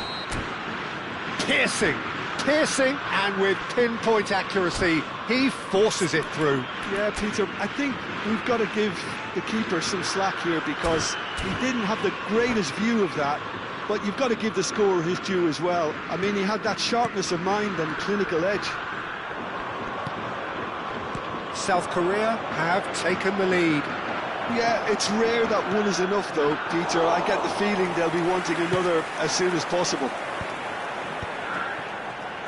Piercing, and with pinpoint accuracy, he forces it through. Yeah, Peter, I think we've got to give the keeper some slack here because he didn't have the greatest view of that. but you've got to give the scorer his due as well. I mean, he had that sharpness of mind and clinical edge. South Korea have taken the lead. Yeah, it's rare that one is enough though, Peter. I get the feeling they'll be wanting another as soon as possible.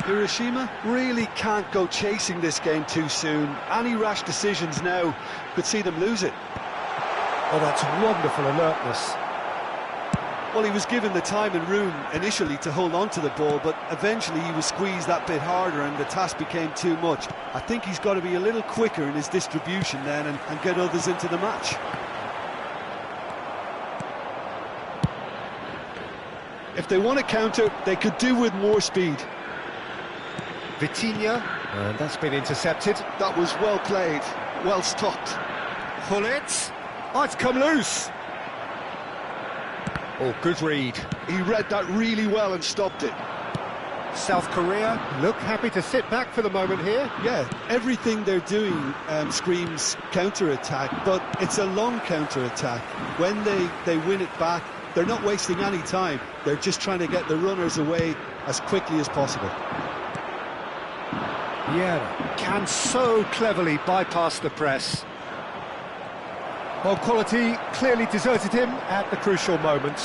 Hiroshima really can't go chasing this game too soon. Any rash decisions now could see them lose it. Oh, that's wonderful alertness. Well, he was given the time and room initially to hold on to the ball, but eventually he was squeezed that bit harder and the task became too much. I think he's got to be a little quicker in his distribution then and get others into the match. If they want to counter, they could do with more speed. Vitinha, and that's been intercepted. That was well played, well stopped. Hullet, oh, it's come loose. Oh, good read. He read that really well and stopped it. South Korea look happy to sit back for the moment here. Yeah, everything they're doing screams counter-attack, but it's a long counter-attack. When they win it back, they're not wasting any time. They're just trying to get the runners away as quickly as possible. Yeah, can so cleverly bypass the press. Well, quality clearly deserted him at the crucial moment.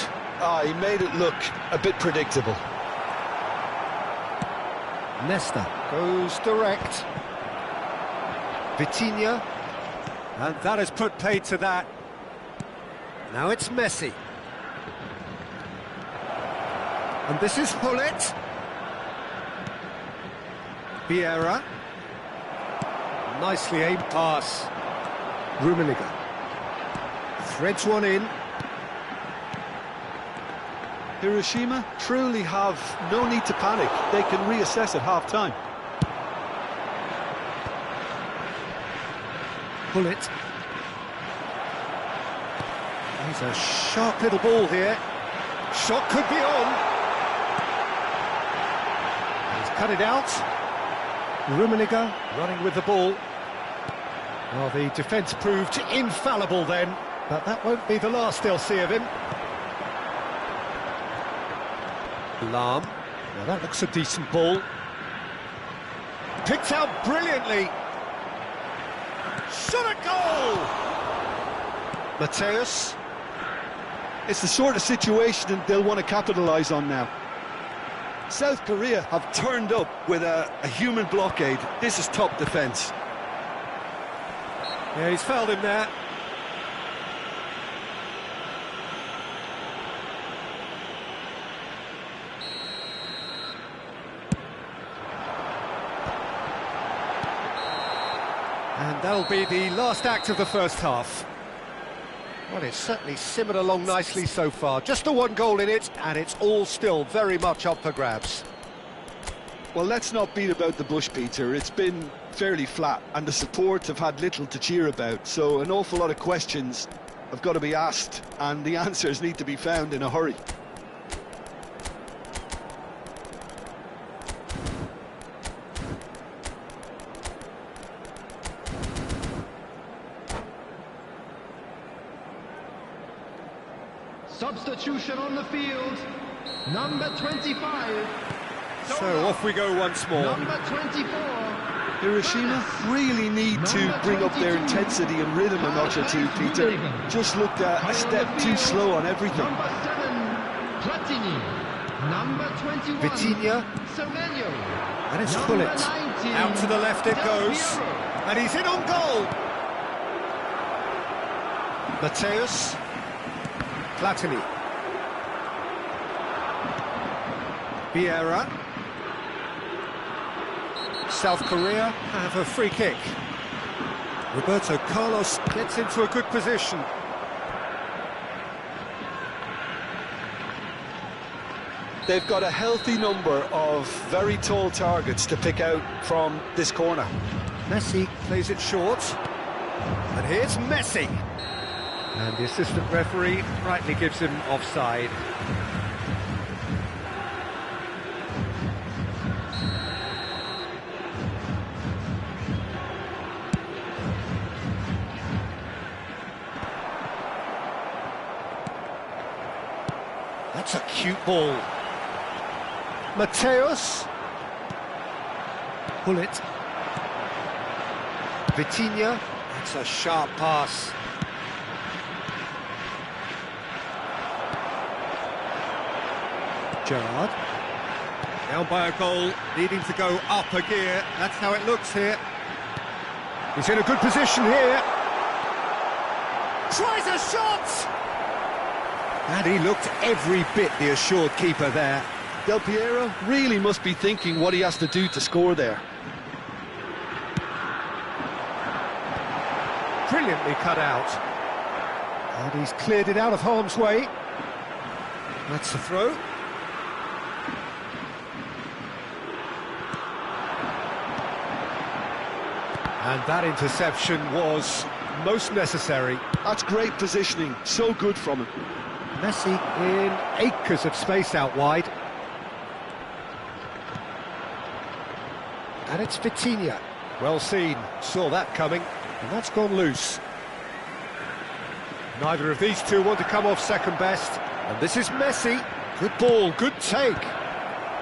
He made it look a bit predictable. Nesta goes direct. Vitinha, and that has put paid to that. Now it's Messi. And this is Hullet. Vieira. Nicely aimed pass. Rummenigge. Threads one in. Hiroshima truly have no need to panic. They can reassess at half-time. Hullet. He's a sharp little ball here. Shot could be on. He's cut it out. Rummenigge running with the ball. Well, the defence proved infallible then, but that won't be the last they'll see of him. Lahm. Now that looks a decent ball. Picked out brilliantly. Shot a goal! Mateus. It's the sort of situation they'll want to capitalise on now. South Korea have turned up with a human blockade. This is top defence. Yeah, he's fouled him there. And that'll be the last act of the first half. Well, it's certainly simmered along nicely so far. Just the one goal in it, and it's all still very much up for grabs. Well, let's not beat about the bush, Peter. It's been fairly flat, and the support have had little to cheer about. So an awful lot of questions have got to be asked, and the answers need to be found in a hurry. Substitution on the field, number 25. So off we go once more. Number 24. Hiroshima really need to bring up their intensity and rhythm a notch or two, Peter. Just looked a step too slow on everything. Number 7, Platini. Number 21, Vitinha. Semenyo. And it's Number Hullet. 19, Out to the left it Del goes. Piero. And he's in on goal. Mateus. Platini. Vieira. South Korea have a free kick. Roberto Carlos gets into a good position. They've got a healthy number of very tall targets to pick out from this corner. Messi plays it short. And here's Messi. And the assistant referee rightly gives him offside. What a cute ball. Mateus. Pull it. Vitinha. That's a sharp pass. Gerrard. Down by a goal, needing to go up a gear. That's how it looks here. He's in a good position here. Tries a shot! And he looked every bit the assured keeper there. Del Piero really must be thinking what he has to do to score there. Brilliantly cut out. And he's cleared it out of harm's way. That's the throw. And that interception was most necessary. That's great positioning, so good from him. Messi in acres of space out wide. And it's Vitinha. Well seen, saw that coming, and that's gone loose. Neither of these two want to come off second best, and this is Messi. Good ball, good take.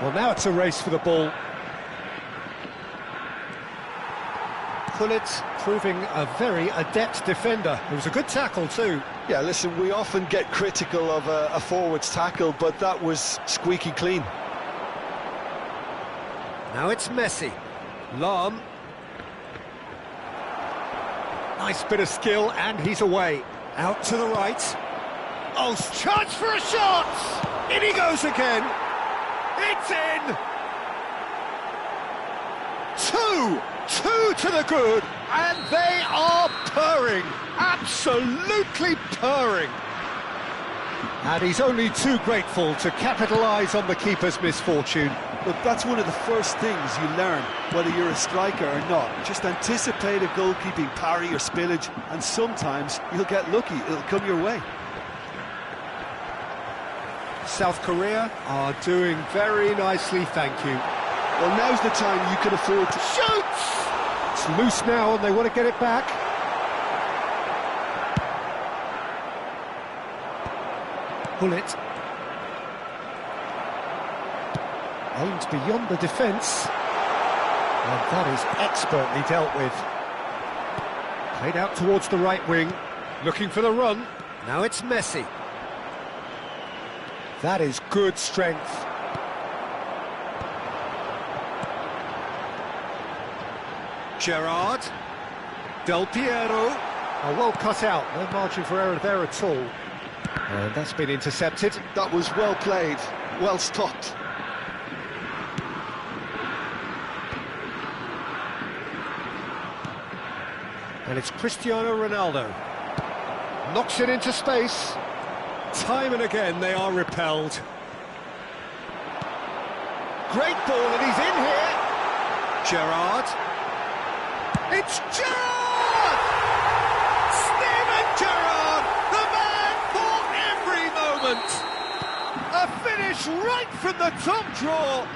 Well, now it's a race for the ball. Pullet proving a very adept defender. It was a good tackle too. Yeah, listen, we often get critical of a forward's tackle, but that was squeaky clean. Now it's Messi. Lahm. Nice bit of skill, and he's away. Out to the right. Oh, chance for a shot! In he goes again. It's in! Two to the good, and they are purring, absolutely purring. And he's only too grateful to capitalise on the keeper's misfortune. But that's one of the first things you learn, whether you're a striker or not. Just anticipate a goalkeeping parry or spillage, and sometimes you'll get lucky, it'll come your way. South Korea are doing very nicely, thank you. Well, now's the time you can afford to... Shoots! It's loose now and they want to get it back. Pull it. Aimed beyond the defence. And that is expertly dealt with. Played out towards the right wing, looking for the run. Now it's Messi. That is good strength. Gerrard. Del Piero. Oh, well cut out, no margin for error there at all. And that's been intercepted. That was well played, well stopped. And it's Cristiano Ronaldo. Knocks it into space. Time and again they are repelled. Great ball and he's in here. Gerrard. It's Gerrard! Steven Gerrard, the man for every moment. A finish right from the top draw.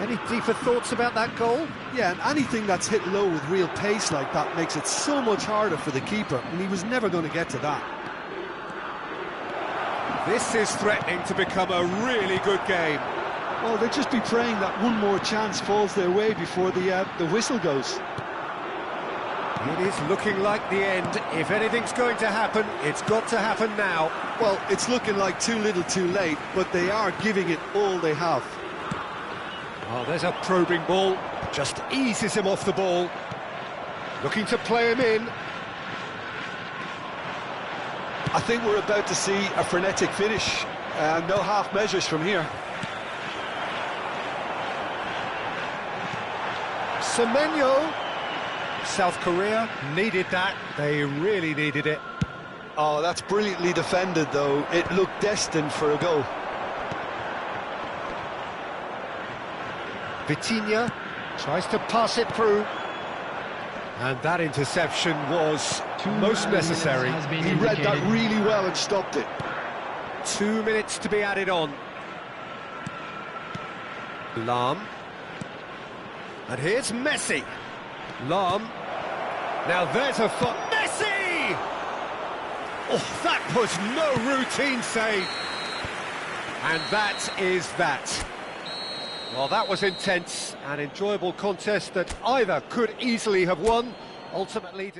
Any deeper thoughts about that goal? Yeah, and anything that's hit low with real pace like that makes it so much harder for the keeper, and he was never going to get to that. This is threatening to become a really good game. Well, they'll just be praying that one more chance falls their way before the whistle goes. It is looking like the end. If anything's going to happen, it's got to happen now. Well, it's looking like too little too late, but they are giving it all they have. Oh, there's a probing ball. Just eases him off the ball. Looking to play him in. I think we're about to see a frenetic finish. No half measures from here. Semenyo. South Korea needed that. They really needed it. Oh, that's brilliantly defended, though. It looked destined for a goal. Vitinha tries to pass it through. And that interception was most necessary. He read that really well and stopped it. 2 minutes to be added on. Lahm. And here's Messi. Lahm. Now there's a foot. Messi! Oh, that was no routine save. And that is that. Well, that was intense, an enjoyable contest that either could easily have won, ultimately...